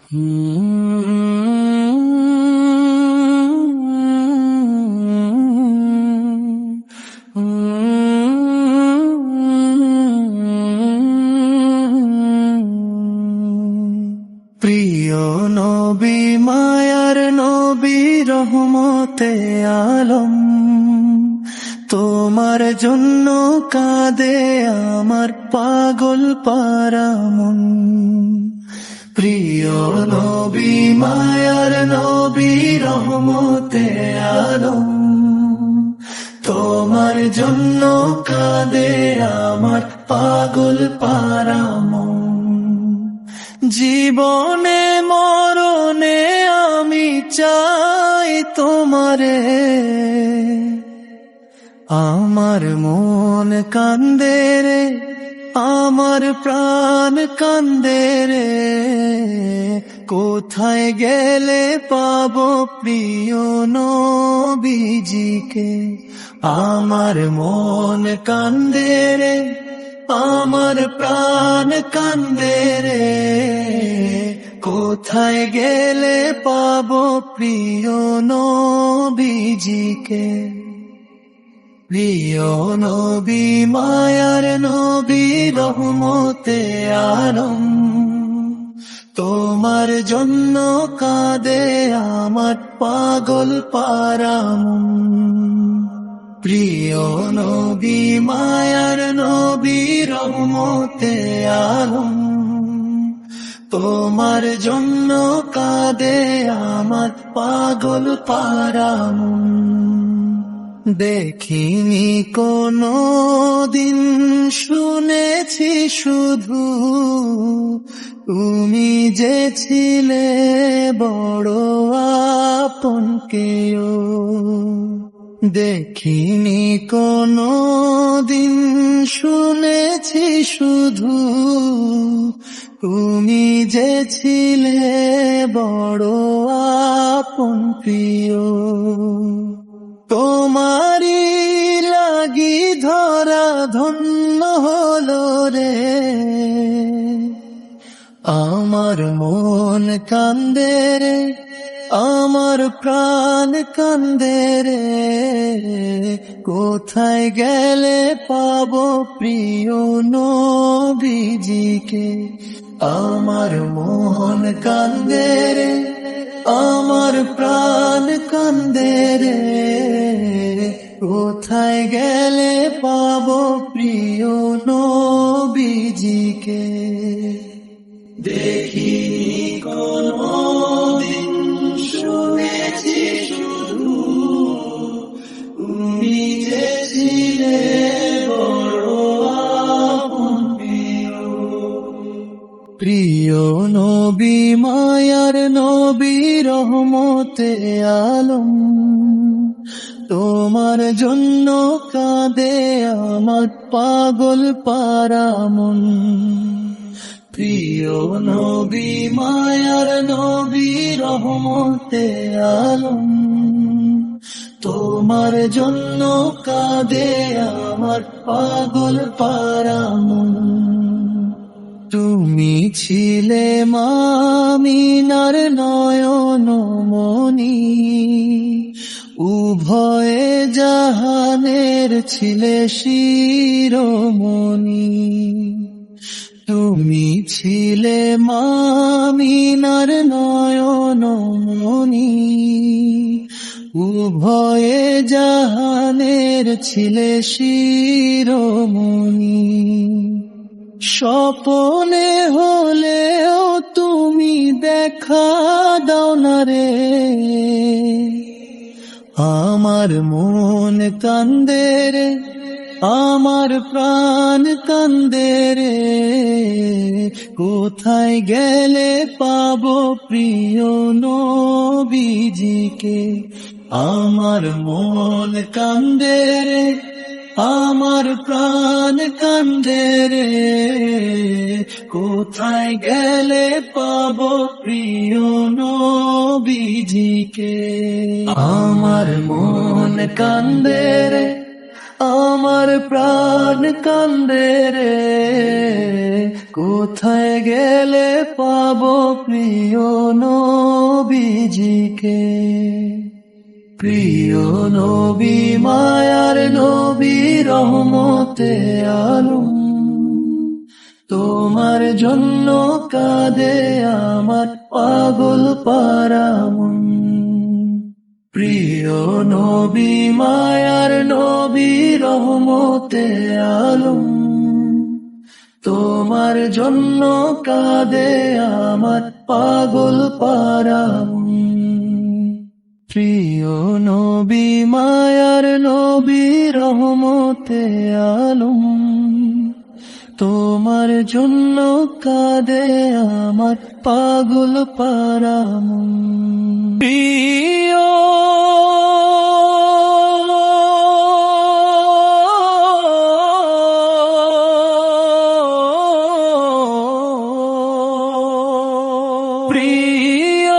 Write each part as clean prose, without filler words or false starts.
প্রিয় নবী মায়ার নবী রহমতে আলম, তোমার জন্য কাঁদে আমার পাগল পারা মন। প্রিয় নবী মায়ার নবী রহমতে আলম, তোমার জন্য কাঁদে আমার পাগল পারা মন। জীবনে মরণে আমি চাই তোমারে, আমার মন কান্দে রে, আমার প্রাণ কান্দে রে। কোথায় গেলে পাবো প্রিয় নবীজিকে? আমার মন কান্দে রে, আমার প্রাণ কান্দে রে। কোথায় গেলে পাবো প্রিয় নবীজিকে? প্রিয় নবী মায়ার নবী রহমতে আলম, তোমার জন্য কাঁদে আমার পাগল পারা মন। প্রিয় নবী মায়ার নবী রহমতে আলম, তোমার জন্য কাঁদে আমার পাগল পারা মন। দেখিনি কোনো দিন, শুনেছি শুধু তুমি যে ছিলে বড় আপন কেউ। দেখিনি কোনো দিন, শুনেছি শুধু তুমি যে ছিলে বড় আপন প্রিয়। তোমারি লাগি ধরা ধন্য হলো রে, আমার মন কান্দে রে, আমার প্রাণ কান্দে রে। কোথায় গেলে পাবো প্রিয় নবীজিকে? আমার মন কান্দে রে, আমার প্রাণ কান্দে রে। কোথায় গেলে পাবো প্রিয় নবীজিকে? দেখিনি কোনো দিন, শুনেছি শুধু তুমি যে ছিলে বড় আপন প্রিয়। প্রিয় নবী মায়ার নবী রহমতে আলম, তোমার জন্য কাঁদে আমার পাগল পারা মন। প্রিয় নবী মায়ার নবী রহমতে আলম, তোমার জন্য কাঁদে আমার পাগল পারা মন। তুমি ছিলে মামিনার নয়ন মনি, উভয়ে জাহানের ছিলে শিরোমণি। তুমি ছিলে মামিনার নয়ন মনি, উভয়ে জাহানের ছিলে শিরোমণি। স্বপনে হলেও তুমি দেখা দাও না রে, আমার মন কান্দে রে, আমার প্রাণ কান্দে রে। কোথায় গেলে পাবো প্রিয় নবীজিকে? আমার মন কান্দে রে, আমার প্রাণ কান্দে রে। কোথায় গেলে পাবো প্রিয় নবীজিকে? আমার মন কান্দে রে, আমার প্রাণ কান্দে রে। কোথায় গেলে পাবো প্রিয় নবীজিকে? প্রিয় নবী মায়ার নবী রহমতে আলম, তোমার জন্য কাঁদে আমার পাগল পারা মন। প্রিয় নবী মায়ার নবী রহমতে আলম, তোমার জন্য কাঁদে আমার পাগল পারা মন। প্রিয় নবী মায়ার নবী রহমতে আলম, তোমার জন্য কাঁদে আমার পাগল পারা মন। প্রিয় প্রিয়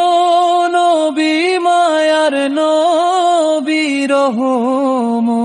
নবী মায়ার নবী রহমতে